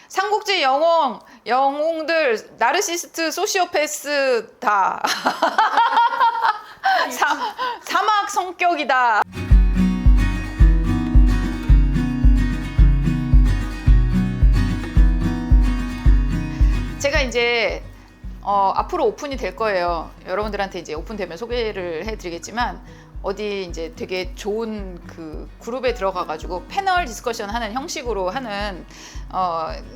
삼국지 영웅들 나르시스트 소시오패스 다 사막 성격이다. 제가 이제 앞으로 오픈이 될 거예요. 여러분들한테 이제 오픈되면 소개를 해드리겠지만 어디 이제 되게 좋은 그 그룹에 들어가가지고 패널 디스커션 하는 형식으로 하는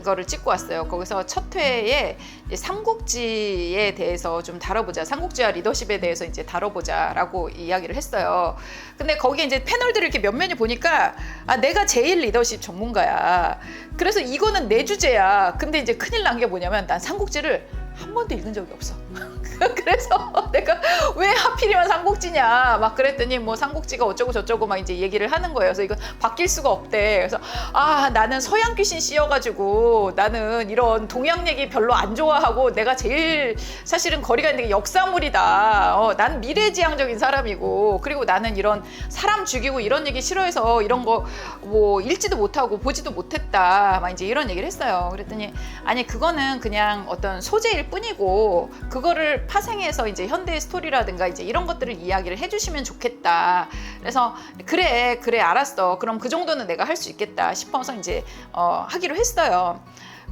거를 찍고 왔어요. 거기서 첫 회에 이제 삼국지에 대해서 좀 다뤄보자, 삼국지와 리더십에 대해서 이제 다뤄보자라고 이야기를 했어요. 근데 거기에 이제 패널들을 이렇게 몇 면이 보니까 내가 제일 리더십 전문가야. 그래서 이거는 내 주제야. 근데 이제 큰일 난 게 뭐냐면 난 삼국지를 한 번도 읽은 적이 없어. 그래서 내가 왜 하필이면 삼국지냐 막 그랬더니 뭐 삼국지가 어쩌고 저쩌고 막 이제 얘기를 하는 거예요. 그래서 이건 바뀔 수가 없대. 그래서 나는 서양 귀신 씌여가지고 나는 이런 동양 얘기 별로 안 좋아하고 내가 제일 사실은 거리가 있는 게 역사물이다. 난 미래지향적인 사람이고 그리고 나는 이런 사람 죽이고 이런 얘기 싫어해서 이런 거 뭐 읽지도 못하고 보지도 못했다. 막 이제 이런 얘기를 했어요. 그랬더니 아니 그거는 그냥 어떤 소재일 뿐이고 그거를 파생해서 이제 현대의 스토리라든가 이제 이런 것들을 이야기를 해주시면 좋겠다. 그래서 그래 알았어. 그럼 그 정도는 내가 할 수 있겠다 싶어서 이제 하기로 했어요.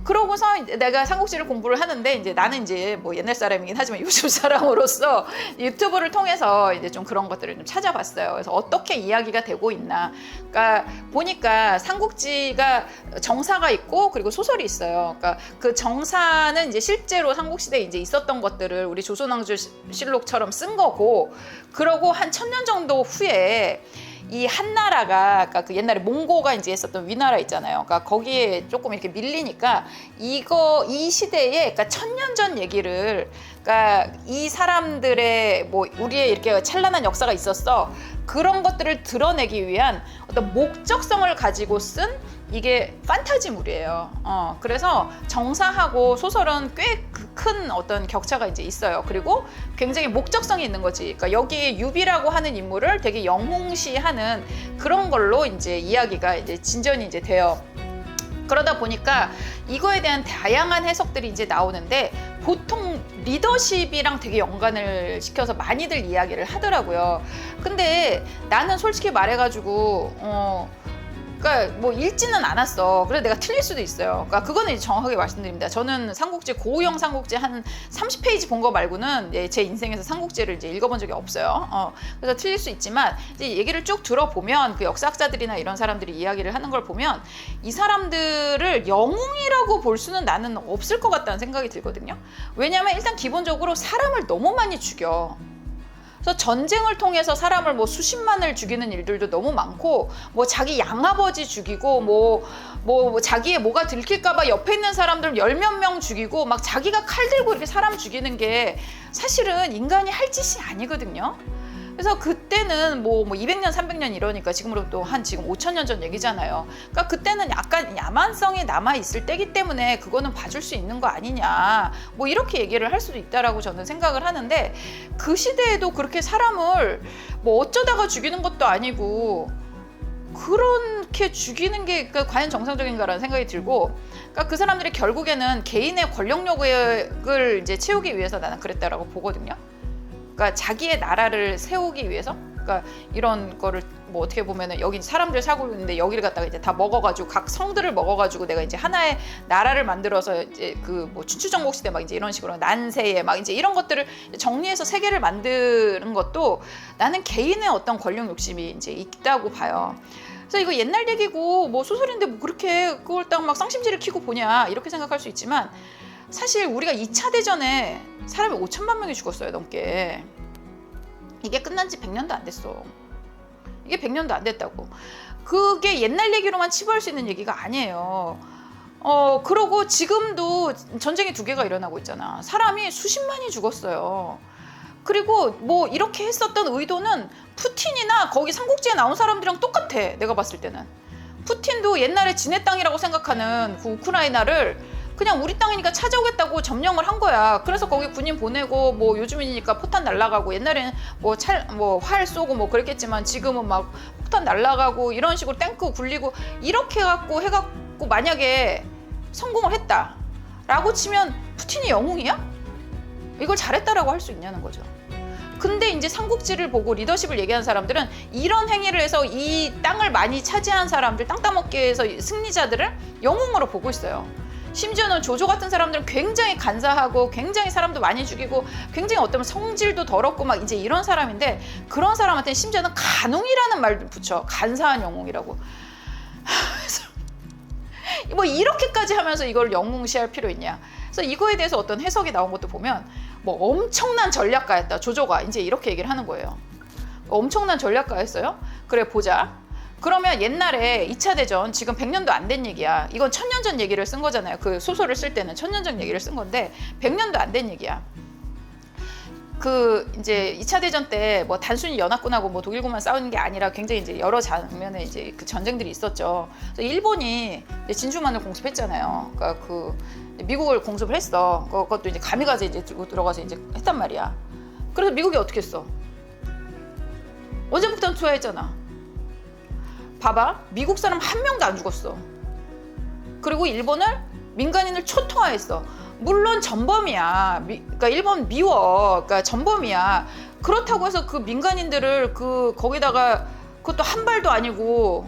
그러고서 내가 삼국지를 공부를 하는데 이제 나는 이제 뭐 옛날 사람이긴 하지만 요즘 사람으로서 유튜브를 통해서 이제 좀 그런 것들을 좀 찾아봤어요. 그래서 어떻게 이야기가 되고 있나. 그러니까 보니까 삼국지가 정사가 있고 그리고 소설이 있어요. 그러니까 그 정사는 이제 실제로 삼국시대에 이제 있었던 것들을 우리 조선왕조실록처럼 쓴 거고, 그러고 한 1000년 정도 후에 이 한나라가, 그러니까 그 옛날에 몽고가 이제 했었던 위나라 있잖아요. 그러니까 거기에 조금 이렇게 밀리니까 이 시대에, 그러니까 1000년 전 얘기를, 그러니까 이 사람들의 뭐 우리의 이렇게 찬란한 역사가 있었어. 그런 것들을 드러내기 위한 어떤 목적성을 가지고 쓴 이게 판타지물이에요. 그래서 정사하고 소설은 꽤 큰 어떤 격차가 이제 있어요. 그리고 굉장히 목적성이 있는 거지. 그러니까 여기에 유비라고 하는 인물을 되게 영웅시하는 그런 걸로 이제 이야기가 이제 진전이 이제 돼요. 그러다 보니까 이거에 대한 다양한 해석들이 이제 나오는데 보통 리더십이랑 되게 연관을 시켜서 많이들 이야기를 하더라고요. 근데 나는 솔직히 말해가지고 그러니까 뭐 읽지는 않았어. 그래서 내가 틀릴 수도 있어요. 그러니까 그거는 이제 정확하게 말씀드립니다. 저는 삼국지, 고우영 삼국지 한 30페이지 본 거 말고는 제 인생에서 삼국지를 이제 읽어본 적이 없어요. 그래서 틀릴 수 있지만 이제 얘기를 쭉 들어보면 그 역사학자들이나 이런 사람들이 이야기를 하는 걸 보면 이 사람들을 영웅이라고 볼 수는 나는 없을 것 같다는 생각이 들거든요. 왜냐하면 일단 기본적으로 사람을 너무 많이 죽여. 그래서 전쟁을 통해서 사람을 뭐 수십만을 죽이는 일들도 너무 많고, 뭐 자기 양아버지 죽이고, 뭐 자기의 뭐가 들킬까봐 옆에 있는 사람들 10몇 명 죽이고, 막 자기가 칼 들고 이렇게 사람 죽이는 게 사실은 인간이 할 짓이 아니거든요. 그래서 그때는 뭐 200년, 300년 이러니까 지금으로부터 한 지금 5000년 전 얘기잖아요. 그러니까 그때는 약간 야만성이 남아있을 때기 때문에 그거는 봐줄 수 있는 거 아니냐. 뭐 이렇게 얘기를 할 수도 있다라고 저는 생각을 하는데, 그 시대에도 그렇게 사람을 뭐 어쩌다가 죽이는 것도 아니고 그렇게 죽이는 게 그러니까 과연 정상적인가라는 생각이 들고, 그러니까 그 사람들이 결국에는 개인의 권력욕을 이제 채우기 위해서 나는 그랬다라고 보거든요. 그러니까 자기의 나라를 세우기 위해서, 그러니까 이런 거를 뭐 어떻게 보면은 여기 사람들 살고 있는데 여기를 갖다가 이제 다 먹어가지고 각 성들을 먹어가지고 내가 이제 하나의 나라를 만들어서 이제 그 뭐 춘추전국 시대 막 이제 이런 식으로 난세에 막 이제 이런 것들을 정리해서 세계를 만드는 것도 나는 개인의 어떤 권력 욕심이 이제 있다고 봐요. 그래서 이거 옛날 얘기고 뭐 소설인데 뭐 그렇게 그걸 딱 막 쌍심지를 키고 보냐 이렇게 생각할 수 있지만, 사실 우리가 2차 대전에 사람이 5천만 명이 죽었어요, 넘게. 이게 끝난 지 100년도 안 됐어. 이게 100년도 안 됐다고. 그게 옛날 얘기로만 치부할 수 있는 얘기가 아니에요. 그러고 지금도 전쟁이 2개가 일어나고 있잖아. 사람이 수십만이 죽었어요. 그리고 뭐 이렇게 했었던 의도는 푸틴이나 거기 삼국지에 나온 사람들이랑 똑같아, 내가 봤을 때는. 푸틴도 옛날에 지네 땅이라고 생각하는 그 우크라이나를 그냥 우리 땅이니까 찾아오겠다고 점령을 한 거야. 그래서 거기 군인 보내고 뭐 요즘이니까 포탄 날라가고, 옛날에는 뭐 활 쏘고 뭐 그랬겠지만 지금은 막 폭탄 날라가고 이런 식으로 탱크 굴리고 이렇게 해갖고 만약에 성공을 했다라고 치면 푸틴이 영웅이야? 이걸 잘했다라고 할 수 있냐는 거죠. 근데 이제 삼국지를 보고 리더십을 얘기하는 사람들은 이런 행위를 해서 이 땅을 많이 차지한 사람들, 땅 따먹기 위해서 승리자들을 영웅으로 보고 있어요. 심지어는 조조 같은 사람들은 굉장히 간사하고 굉장히 사람도 많이 죽이고 굉장히 어떤 성질도 더럽고 막 이제 이런 사람인데 그런 사람한테는 심지어는 간웅이라는 말도 붙여. 간사한 영웅이라고. 뭐 이렇게까지 하면서 이걸 영웅시할 필요 있냐. 그래서 이거에 대해서 어떤 해석이 나온 것도 보면 뭐 엄청난 전략가였다. 조조가 이제 이렇게 얘기를 하는 거예요. 엄청난 전략가였어요? 그래 보자. 그러면 옛날에 2차 대전 지금 100년도 안 된 얘기야. 이건 1000년 전 얘기를 쓴 거잖아요. 그 소설을 쓸 때는 1000년 전 얘기를 쓴 건데 100년도 안 된 얘기야. 그 이제 2차 대전 때 뭐 단순히 연합군하고 뭐 독일군만 싸우는 게 아니라 굉장히 이제 여러 장면에 이제 그 전쟁들이 있었죠. 그래서 일본이 이제 진주만을 공습했잖아요. 그러니까 그 미국을 공습을 했어. 그것도 이제 가미가제 이제 들고 들어가서 이제 했단 말이야. 그래서 미국이 어떻게 했어? 원자폭탄 투하했잖아. 봐봐, 미국 사람 한 명도 안 죽었어. 그리고 일본을 민간인을 초토화했어. 물론 전범이야. 그러니까 일본 미워. 그러니까 전범이야. 그렇다고 해서 그 민간인들을 거기다가 그것도 한 발도 아니고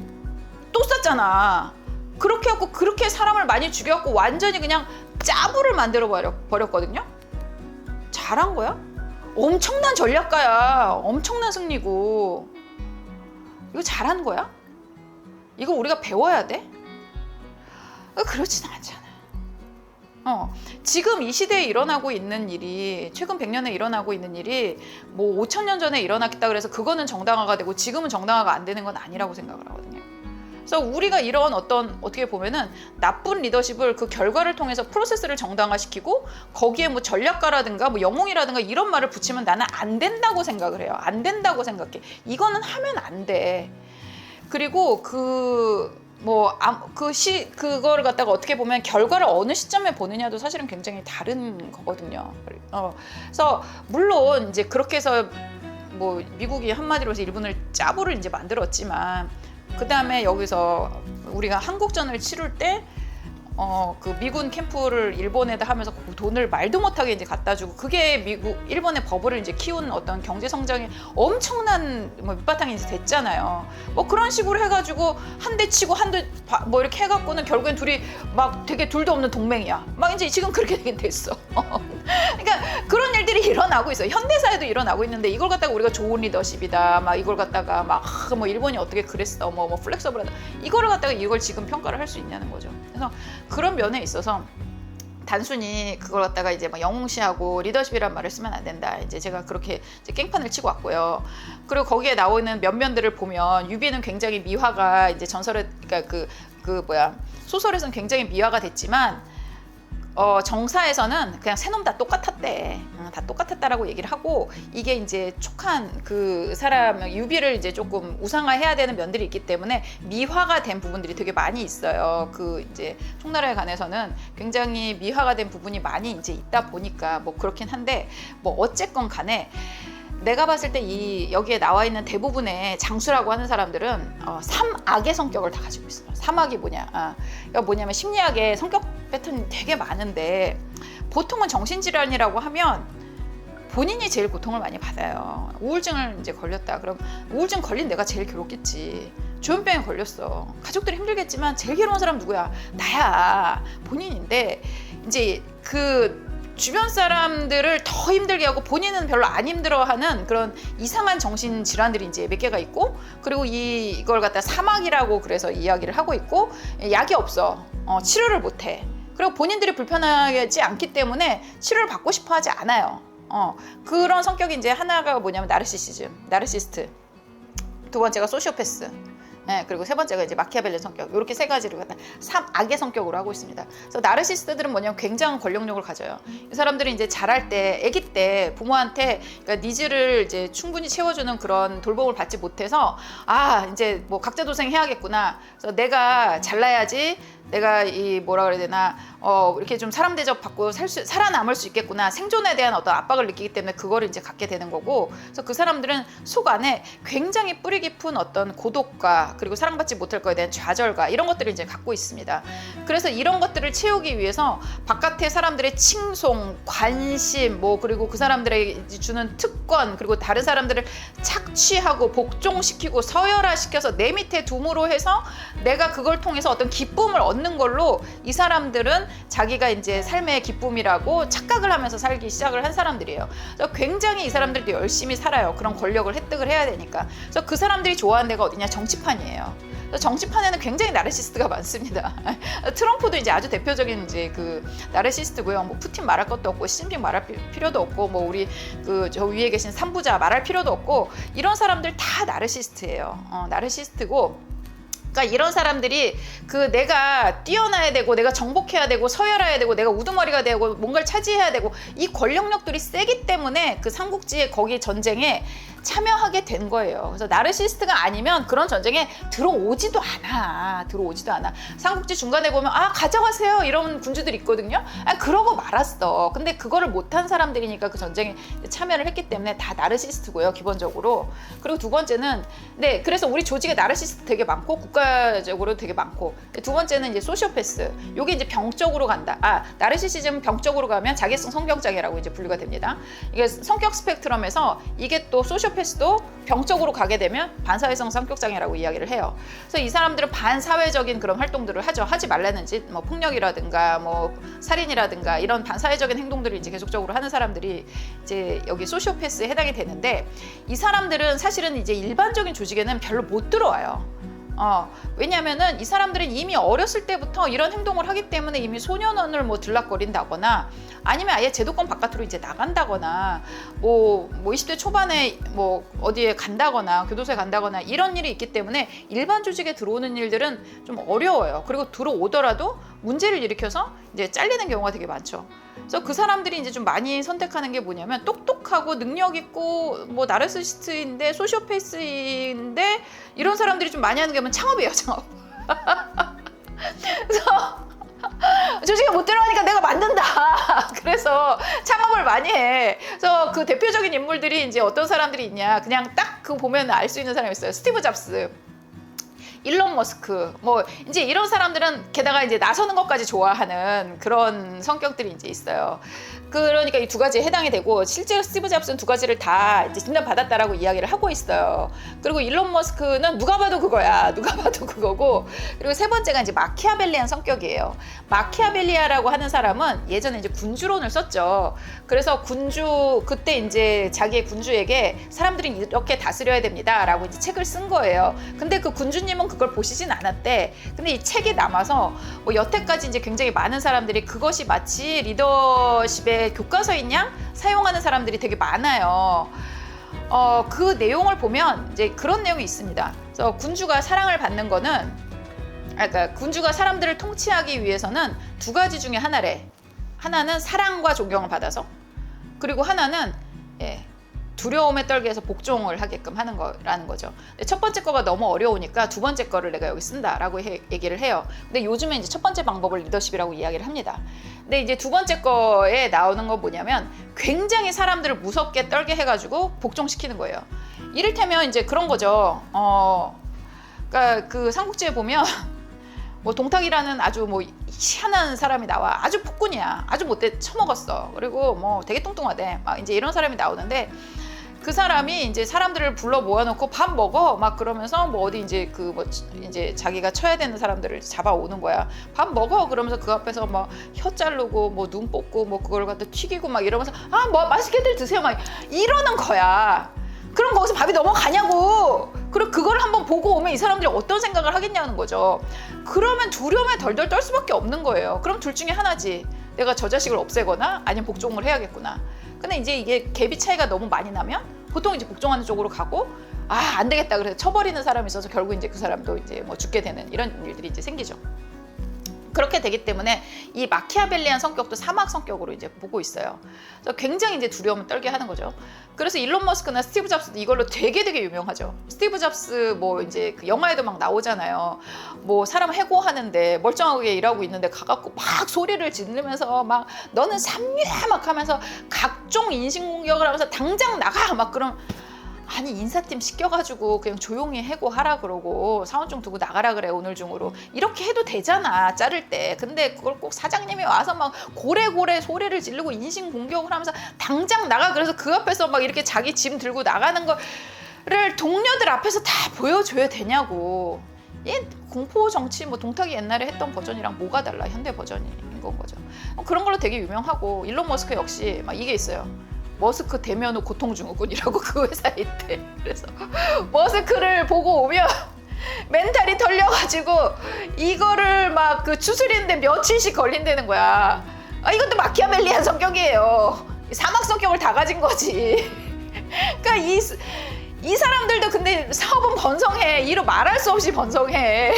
또 쐈잖아. 그렇게 해갖고 그렇게 사람을 많이 죽여갖고 완전히 그냥 짜부를 만들어 버렸거든요. 잘한 거야? 엄청난 전략가야. 엄청난 승리고. 이거 잘한 거야? 이거 우리가 배워야 돼? 그렇진 않잖아. 지금 이 시대에 일어나고 있는 일이 최근 100년에 일어나고 있는 일이 뭐 5000년 전에 일어났다 그래서 그거는 정당화가 되고 지금은 정당화가 안 되는 건 아니라고 생각을 하거든요. 그래서 우리가 이런 어떤 어떻게 보면은 나쁜 리더십을 그 결과를 통해서 프로세스를 정당화시키고 거기에 뭐 전략가라든가 뭐 영웅이라든가 이런 말을 붙이면 나는 안 된다고 생각을 해요. 안 된다고 생각해. 이거는 하면 안 돼. 그리고 그거를 갖다가 어떻게 보면 결과를 어느 시점에 보느냐도 사실은 굉장히 다른 거거든요. 그래서 물론 이제 그렇게 해서 뭐 미국이 한마디로 해서 일본을 짜부를 이제 만들었지만 그 다음에 여기서 우리가 한국전을 치룰 때 그 미군 캠프를 일본에다 하면서 그 돈을 말도 못하게 이제 갖다 주고 그게 일본의 버블을 이제 키운 어떤 경제 성장이 엄청난 뭐 밑바탕이 이제 됐잖아요. 뭐 그런 식으로 해가지고 한 대 치고 한 대 뭐 이렇게 해갖고는 결국엔 둘이 막 되게 둘도 없는 동맹이야. 막 이제 지금 그렇게 되긴 됐어. 그러니까 그런 일들이 일어나고 있어요. 현대사에도 일어나고 있는데 이걸 갖다가 우리가 좋은 리더십이다. 막 이걸 갖다가 막 뭐 일본이 어떻게 그랬어. 뭐 플렉서블하다. 이거를 갖다가 이걸 지금 평가를 할 수 있냐는 거죠. 그래서 그런 면에 있어서 단순히 그걸 갖다가 이제 막 영웅시하고 리더십이란 말을 쓰면 안 된다. 이제 제가 그렇게 이제 깽판을 치고 왔고요. 그리고 거기에 나오는 면면들을 보면 유비는 굉장히 미화가 이제 전설에 그러니까 소설에서는 굉장히 미화가 됐지만 정사에서는 그냥 새 놈 다 똑같았대. 다 똑같았다라고 얘기를 하고 이게 이제 촉한 그 사람 유비를 이제 조금 우상화해야 되는 면들이 있기 때문에 미화가 된 부분들이 되게 많이 있어요. 그 이제 총나라에 관해서는 굉장히 미화가 된 부분이 많이 이제 있다 보니까 뭐 그렇긴 한데 뭐 어쨌건 간에 내가 봤을 때 여기에 나와 있는 대부분의 장수라고 하는 사람들은 삼악의 성격을 다 가지고 있어요. 삼악이 뭐냐? 그러니까 뭐냐면 심리학의 성격 패턴이 되게 많은데 보통은 정신질환이라고 하면 본인이 제일 고통을 많이 받아요. 우울증을 이제 걸렸다. 그럼 우울증 걸린 내가 제일 괴롭겠지. 조현병에 걸렸어. 가족들이 힘들겠지만 제일 괴로운 사람 누구야? 나야. 본인인데 이제 그 주변 사람들을 더 힘들게 하고 본인은 별로 안 힘들어하는 그런 이상한 정신 질환들이 이제 몇 개가 있고 그리고 이걸 갖다 사막이라고 그래서 이야기를 하고 있고 약이 없어. 치료를 못해. 그리고 본인들이 불편하지 않기 때문에 치료를 받고 싶어 하지 않아요. 그런 성격이 이제 하나가 뭐냐면 나르시스트. 두 번째가 소시오패스. 네, 그리고 세 번째가 이제 마키아벨리 성격. 이렇게 세 가지를 갖다 삼악의 성격으로 하고 있습니다. 그래서 나르시스트들은 뭐냐면 굉장한 권력력을 가져요. 이 사람들은 이제 자랄 때, 아기 때 부모한테 그러니까 니즈를 이제 충분히 채워주는 그런 돌봄을 받지 못해서 이제 뭐 각자 도생해야겠구나. 그래서 내가 잘나야지. 내가 이 뭐라 그래야 되나 이렇게 좀 사람 대접 받고 살아남을 수 있겠구나, 생존에 대한 어떤 압박을 느끼기 때문에 그거를 이제 갖게 되는 거고, 그래서 그 사람들은 속 안에 굉장히 뿌리 깊은 어떤 고독과 그리고 사랑받지 못할 거에 대한 좌절과 이런 것들을 이제 갖고 있습니다. 그래서 이런 것들을 채우기 위해서 바깥의 사람들의 칭송, 관심, 뭐 그리고 그 사람들에게 주는 특권, 그리고 다른 사람들을 착취하고 복종시키고 서열화시켜서 내 밑에 둠으로 해서 내가 그걸 통해서 어떤 기쁨을 얻는 걸로 이 사람들은 자기가 이제 삶의 기쁨이라고 착각을 하면서 살기 시작을 한 사람들이에요. 그래서 굉장히 이 사람들도 열심히 살아요. 그런 권력을 획득을 해야 되니까. 그래서 그 사람들이 좋아하는 데가 어디냐? 정치판이에요. 정치판에는 굉장히 나르시스트가 많습니다. 트럼프도 이제 아주 대표적인 이제 그 나르시스트고요. 뭐 푸틴 말할 것도 없고, 시진핑 말할 필요도 없고, 뭐 우리 그 저 위에 계신 삼부자 말할 필요도 없고, 이런 사람들 다 나르시스트예요. 나르시스트고. 그러니까 이런 사람들이 그 내가 뛰어나야 되고, 내가 정복해야 되고, 서열해야 되고, 내가 우두머리가 되고, 뭔가를 차지해야 되고, 이 권력력들이 세기 때문에 그 삼국지의 거기 전쟁에 참여하게 된 거예요. 그래서 나르시스트가 아니면 그런 전쟁에 들어오지도 않아. 삼국지 중간에 보면 가져가세요 이런 군주들이 있거든요. 그러고 말았어. 근데 그거를 못한 사람들이니까 그 전쟁에 참여를 했기 때문에 다 나르시스트고요, 기본적으로. 그리고 두 번째는, 네, 그래서 우리 조직에 나르시스트 되게 많고 국가적으로 되게 많고, 두 번째는 이제 소시오패스. 요게 이제 병적으로 간다. 나르시시즘 병적으로 가면 자기성 성격장애라고 이제 분류가 됩니다. 이게 성격 스펙트럼에서 이게 또 소시오패스도 병적으로 가게 되면 반사회성 성격장애라고 이야기를 해요. 그래서 이 사람들은 반사회적인 그런 활동들을 하죠. 하지 말라는 짓, 뭐 폭력이라든가 뭐 살인이라든가 이런 반사회적인 행동들을 이제 계속적으로 하는 사람들이 이제 여기 소시오패스에 해당이 되는데, 이 사람들은 사실은 이제 일반적인 조직에는 별로 못 들어와요. 왜냐면은 이 사람들은 이미 어렸을 때부터 이런 행동을 하기 때문에 이미 소년원을 뭐 들락거린다거나, 아니면 아예 제도권 바깥으로 이제 나간다거나, 뭐 20대 초반에 뭐 어디에 간다거나 교도소에 간다거나 이런 일이 있기 때문에 일반 조직에 들어오는 일들은 좀 어려워요. 그리고 들어오더라도 문제를 일으켜서 이제 잘리는 경우가 되게 많죠. 그래서 그 사람들이 이제 좀 많이 선택하는 게 뭐냐면, 똑똑하고 능력 있고 뭐 나르시스트인데 소시오패스인데 이런 사람들이 좀 많이 하는 게 뭐냐면 창업이에요, 창업. 그래서 조직에 못 들어가니까 내가 만든다. 그래서 창업을 많이 해. 그래서 그 대표적인 인물들이 이제 어떤 사람들이 있냐, 그냥 딱 그 보면 알 수 있는 사람이 있어요. 스티브 잡스, 일론 머스크, 뭐 이제 이런 사람들은 게다가 이제 나서는 것까지 좋아하는 그런 성격들이 이제 있어요. 그러니까 이 두 가지에 해당이 되고, 실제로 스티브 잡스는 두 가지를 다 이제 진단받았다라고 이야기를 하고 있어요. 그리고 일론 머스크는 누가 봐도 그거야. 누가 봐도 그거고. 그리고 세 번째가 이제 마키아벨리안 성격이에요. 마키아벨리아라고 하는 사람은 예전에 이제 군주론을 썼죠. 그래서 그때 이제 자기의 군주에게 사람들이 이렇게 다스려야 됩니다라고 이제 책을 쓴 거예요. 근데 그 군주님은 그걸 보시진 않았대. 근데 이 책이 남아서 뭐 여태까지 이제 굉장히 많은 사람들이 그것이 마치 리더십의 교과서인 양 사용하는 사람들이 되게 많아요. 그 내용을 보면 이제 그런 내용이 있습니다. 그래서 군주가 사랑을 받는 거는, 그러니까 군주가 사람들을 통치하기 위해서는 두 가지 중에 하나래. 하나는 사랑과 존경을 받아서, 그리고 하나는 두려움에 떨게 해서 복종을 하게끔 하는 거라는 거죠. 근데 첫 번째 거가 너무 어려우니까 두 번째 거를 내가 여기 쓴다라고 얘기를 해요. 근데 요즘에 이제 첫 번째 방법을 리더십이라고 이야기를 합니다. 근데 이제 두 번째 거에 나오는 건 뭐냐면, 굉장히 사람들을 무섭게 떨게 해가지고 복종시키는 거예요. 이를테면 이제 그런 거죠. 그러니까 그 삼국지에 보면 뭐 동탁이라는 아주 뭐 희한한 사람이 나와. 아주 폭군이야. 아주 못돼 처먹었어. 그리고 뭐 되게 뚱뚱하대. 막 이제 이런 사람이 나오는데, 그 사람이 이제 사람들을 불러 모아놓고 밥 먹어 막 그러면서 뭐 어디 이제 그 뭐 이제 자기가 쳐야 되는 사람들을 잡아오는 거야. 밥 먹어 그러면서 그 앞에서 막 혀 자르고 뭐 눈 뽑고 뭐 그걸 갖다 튀기고 막 이러면서 뭐 맛있게들 드세요 막 이러는 거야. 그럼 거기서 밥이 넘어가냐고. 그리고 그걸 한번 보고 오면 이 사람들이 어떤 생각을 하겠냐는 거죠. 그러면 두려움에 덜덜 떨 수밖에 없는 거예요. 그럼 둘 중에 하나지. 내가 저 자식을 없애거나 아니면 복종을 해야겠구나. 근데 이제 이게 갭이 차이가 너무 많이 나면 보통 이제 복종하는 쪽으로 가고, 안 되겠다 그래서 쳐버리는 사람이 있어서 결국 이제 그 사람도 이제 뭐 죽게 되는 이런 일들이 이제 생기죠. 그렇게 되기 때문에 이 마키아벨리안 성격도 사막 성격으로 이제 보고 있어요. 그래서 굉장히 이제 두려움을 떨게 하는 거죠. 그래서 일론 머스크나 스티브 잡스도 이걸로 되게 유명하죠. 스티브 잡스 뭐 이제 그 영화에도 막 나오잖아요. 뭐 사람 해고하는데 멀쩡하게 일하고 있는데 가갖고 막 소리를 지르면서 막 너는 삼류야 막 하면서 각종 인신공격을 하면서 당장 나가 막 그런. 아니 인사팀 시켜가지고 그냥 조용히 해고하라 그러고 사원증 두고 나가라 그래 오늘 중으로 이렇게 해도 되잖아 자를 때. 근데 그걸 꼭 사장님이 와서 막 고래고래 소리를 지르고 인신공격을 하면서 당장 나가 그래서 그 앞에서 막 이렇게 자기 짐 들고 나가는 거를 동료들 앞에서 다 보여줘야 되냐고. 이 공포 정치 뭐 동탁이 옛날에 했던 버전이랑 뭐가 달라 현대 버전인 건 거죠. 그런 걸로 되게 유명하고 일론 머스크 역시 막 이게 있어요. 머스크 대면 후 고통증후군이라고 그 회사에 있대. 그래서 머스크를 보고 오면 멘탈이 털려가지고 이거를 막 그 추스리는데 며칠씩 걸린다는 거야. 아 이것도 마키아벨리안 성격이에요. 사막 성격을 다 가진 거지. 그러니까 이 사람들도 근데 사업은 번성해. 이로 말할 수 없이 번성해.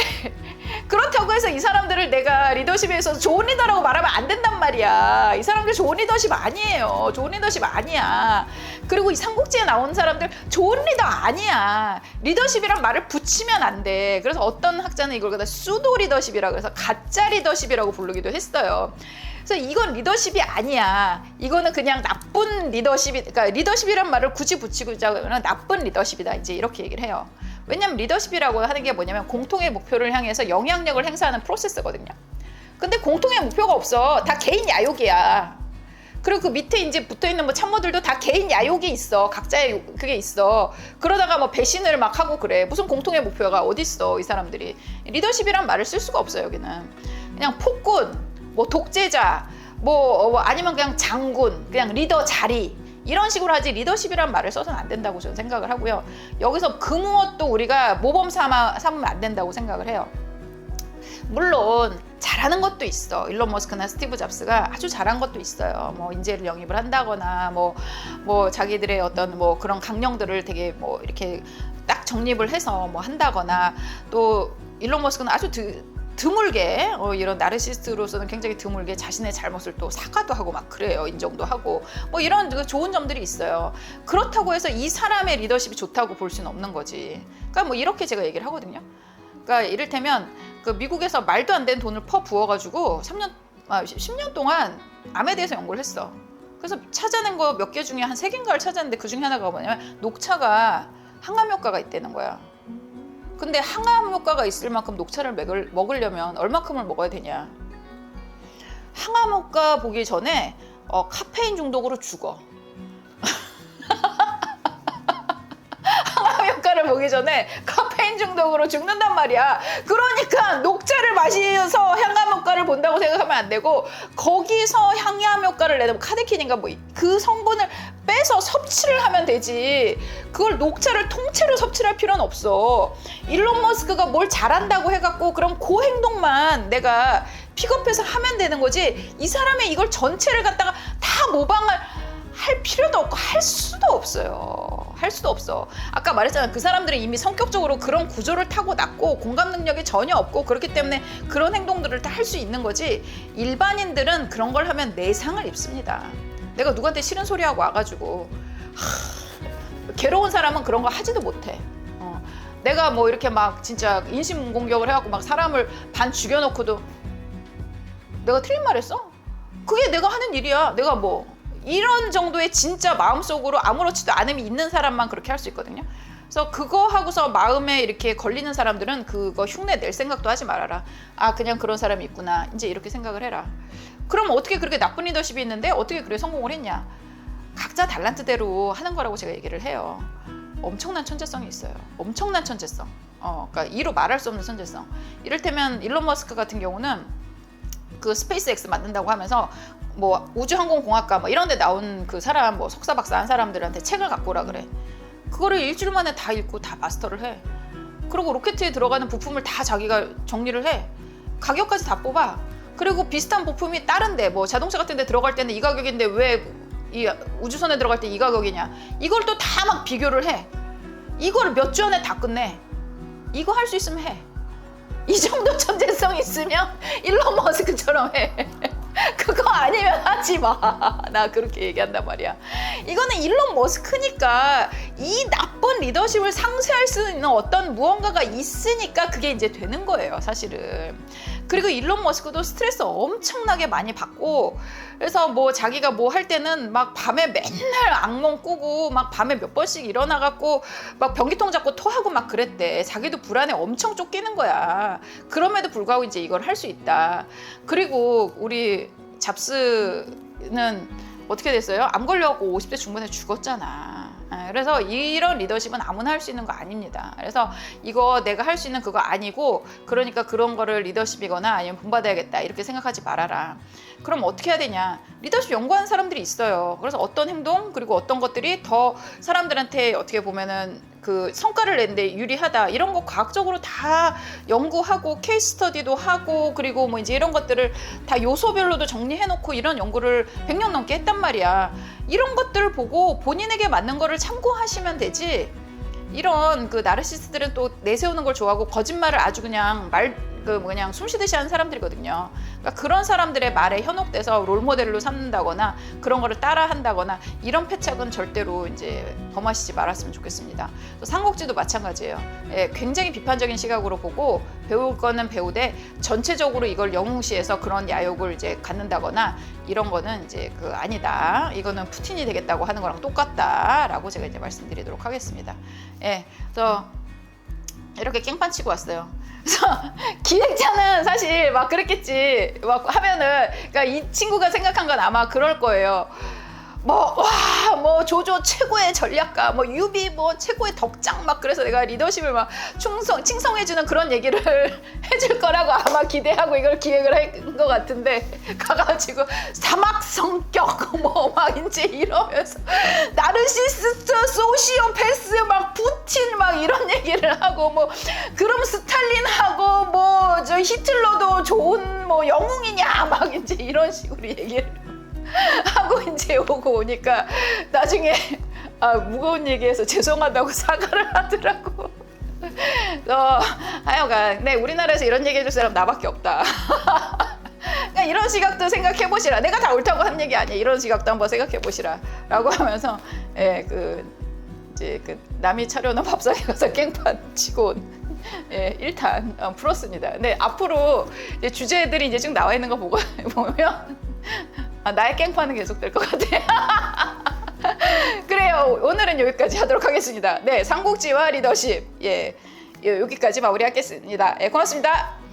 그렇다고 해서 이 사람들을 내가 리더십에 있어서 좋은 리더라고 말하면 안 된단 말이야. 이 사람들 좋은 리더십 아니에요. 좋은 리더십 아니야. 그리고 이 삼국지에 나온 사람들 좋은 리더 아니야. 리더십이란 말을 붙이면 안 돼. 그래서 어떤 학자는 이걸 갖다 수도 리더십이라고 해서 가짜 리더십이라고 부르기도 했어요. 그래서 이건 리더십이 아니야. 이거는 그냥 나쁜 리더십이, 그러니까 리더십이란 말을 굳이 붙이고자 나쁜 리더십이다. 이제 이렇게 얘기를 해요. 왜냐면 리더십이라고 하는 게 뭐냐면 공통의 목표를 향해서 영향력을 행사하는 프로세스거든요. 근데 공통의 목표가 없어. 다 개인 야욕이야. 그리고 그 밑에 이제 붙어있는 뭐 참모들도 다 개인 야욕이 있어. 각자의 그게 있어. 그러다가 뭐 배신을 막 하고 그래. 무슨 공통의 목표가 어딨어 이 사람들이. 리더십이란 말을 쓸 수가 없어요 여기는. 그냥 폭군, 뭐 독재자, 뭐 아니면 그냥 장군, 그냥 리더 자리 이런 식으로 하지 리더십이란 말을 써서는 안 된다고 저는 생각을 하고요. 여기서 그 무엇도 우리가 모범 삼으면 안 된다고 생각을 해요. 물론 잘하는 것도 있어. 일론 머스크나 스티브 잡스가 아주 잘한 것도 있어요. 뭐 인재를 영입을 한다거나 뭐 자기들의 어떤 뭐 그런 강령들을 되게 뭐 이렇게 딱 정립을 해서 뭐 한다거나 또 일론 머스크는 아주 드물게 이런 나르시스트로서는 굉장히 드물게 자신의 잘못을 또 사과도 하고 막 그래요. 인정도 하고 뭐 이런 좋은 점들이 있어요. 그렇다고 해서 이 사람의 리더십이 좋다고 볼 수는 없는 거지. 그러니까 뭐 이렇게 제가 얘기를 하거든요. 그러니까 이를테면 그 미국에서 말도 안 되는 돈을 부어가지고 10년 동안 암에 대해서 연구를 했어. 그래서 찾아낸 거 몇 개 중에 한 3개인가를 찾았는데 그 중에 하나가 뭐냐면 녹차가 항암 효과가 있다는 거야. 근데 항암 효과가 있을 만큼 녹차를 먹으려면 얼마큼을 먹어야 되냐. 항암 효과 보기 전에 카페인 중독으로 죽어. 항암 효과를 보기 전에 카페인 중독으로 죽는단 말이야. 그러니까 녹차를 마셔서 항암 효과를 본다고 생각하면 안 되고 거기서 항암 효과를 내는 카테킨인가 뭐 그 성분을 빼서 섭취를 하면 되지. 그걸 녹차를 통째로 섭취를 할 필요는 없어. 일론 머스크가 뭘 잘한다고 해갖고 그럼 그 행동만 내가 픽업해서 하면 되는 거지. 이 사람의 이걸 전체를 갖다가 다 모방을 할 필요도 없고 할 수도 없어요. 할 수도 없어. 아까 말했잖아. 그 사람들은 이미 성격적으로 그런 구조를 타고났고 공감 능력이 전혀 없고 그렇기 때문에 그런 행동들을 다 할 수 있는 거지. 일반인들은 그런 걸 하면 내상을 입습니다. 내가 누구한테 싫은 소리하고 와가지고 괴로운 사람은 그런 거 하지도 못해. 내가 뭐 이렇게 막 진짜 인신공격을 해갖고 막 사람을 반 죽여놓고도 내가 틀린 말 했어? 그게 내가 하는 일이야. 내가 뭐 이런 정도의 진짜 마음속으로 아무렇지도 않음이 있는 사람만 그렇게 할 수 있거든요. 그래서 그거 하고서 마음에 이렇게 걸리는 사람들은 그거 흉내 낼 생각도 하지 말아라. 아 그냥 그런 사람이 있구나. 이제 이렇게 생각을 해라. 그럼 어떻게 그렇게 나쁜 리더십이 있는데 어떻게 그래 성공을 했냐. 각자 달란트대로 하는 거라고 제가 얘기를 해요. 엄청난 천재성이 있어요. 엄청난 천재성. 그러니까 이로 말할 수 없는 천재성. 이를테면 일론 머스크 같은 경우는 그 스페이스X 만든다고 하면서 뭐 우주항공공학과 뭐 이런 데 나온 그 사람 뭐 석사 박사 한 사람들한테 책을 갖고 오라 그래. 그거를 일주일 만에 다 읽고 다 마스터를 해. 그리고 로켓에 들어가는 부품을 다 자기가 정리를 해. 가격까지 다 뽑아. 그리고 비슷한 부품이 다른데 뭐 자동차 같은 데 들어갈 때는 이 가격인데 왜 이 우주선에 들어갈 때 이 가격이냐. 이걸 또 다 막 비교를 해. 이거를 몇 주 안에 다 끝내. 이거 할 수 있으면 해. 이 정도 천재성 있으면 일론 머스크처럼 해. 그거 아니면 하지 마. 나 그렇게 얘기한단 말이야. 이거는 일론 머스크니까 이 나쁜 리더십을 상쇄할 수 있는 어떤 무언가가 있으니까 그게 이제 되는 거예요, 사실은. 그리고 일론 머스크도 스트레스 엄청나게 많이 받고, 그래서 뭐 자기가 뭐 할 때는 막 밤에 맨날 악몽 꾸고 막 밤에 몇 번씩 일어나갖고 막 변기통 잡고 토하고 막 그랬대. 자기도 불안에 엄청 쫓기는 거야. 그럼에도 불구하고 이제 이걸 할 수 있다. 그리고 우리 잡스는 어떻게 됐어요? 암 걸려갖고 50대 중반에 죽었잖아. 그래서 이런 리더십은 아무나 할 수 있는 거 아닙니다. 그래서 이거 내가 할 수 있는 그거 아니고, 그러니까 그런 거를 리더십이거나 아니면 본받아야겠다 이렇게 생각하지 말아라. 그럼 어떻게 해야 되냐? 리더십 연구하는 사람들이 있어요. 그래서 어떤 행동 그리고 어떤 것들이 더 사람들한테 어떻게 보면은 그 성과를 내는데 유리하다, 이런 거 과학적으로 다 연구하고 케이스 스터디도 하고, 그리고 뭐 이제 이런 것들을 다 요소별로도 정리해놓고 이런 연구를 100년 넘게 했단 말이야. 이런 것들을 보고 본인에게 맞는 거를 참고하시면 되지. 이런 그 나르시스트들은 또 내세우는 걸 좋아하고 거짓말을 아주 그냥 그냥 숨쉬듯이 하는 사람들이거든요. 그러니까 그런 사람들의 말에 현혹돼서 롤모델로 삼는다거나 그런 거를 따라한다거나 이런 패착은 절대로 이제 범하시지 말았으면 좋겠습니다. 또 삼국지도 마찬가지예요. 예, 굉장히 비판적인 시각으로 보고 배울 거는 배우되 전체적으로 이걸 영웅시해서 그런 야욕을 이제 갖는다거나 이런 거는 이제 그 아니다. 이거는 푸틴이 되겠다고 하는 거랑 똑같다라고 제가 이제 말씀드리도록 하겠습니다. 예, 그래서 이렇게 깽판 치고 왔어요. 그래서 기획자는 사실 막 그랬겠지. 막 하면은, 그러니까 이 친구가 생각한 건 아마 그럴 거예요. 뭐 조조 최고의 전략가, 뭐 유비 뭐 최고의 덕장, 막 그래서 내가 리더십을 막 칭송해주는 그런 얘기를 해줄 거라고 아마 기대하고 이걸 기획을 한 것 같은데, 가가지고 사막 성격 뭐 막 이제 이러면서 나르시스트, 소시오패스, 막 푸틴 막 이런 얘기를 하고, 뭐 그럼 스탈린하고 뭐 저 히틀러도 좋은 뭐 영웅이냐 막 이제 이런 식으로 얘기를 하고 이제 오고 오니까 나중에 무거운 얘기해서 죄송하다고 사과를 하더라고. 하여간 네, 우리나라에서 이런 얘기 해줄 사람 나밖에 없다. 그냥 이런 시각도 생각해 보시라. 내가 다 옳다고 하는 얘기 아니야. 이런 시각도 한번 생각해 보시라 라고 하면서 이제 남이 차려놓은 밥상에 가서 깽판 치고 1탄 풀었습니다. 근데 앞으로 이제 주제들이 이제 쭉 나와 있는 거 보면 나의 깽판은 계속될 것 같아. 그래요. 오늘은 여기까지 하도록 하겠습니다. 네, 삼국지와 리더십 여기까지 마무리하겠습니다. 고맙습니다.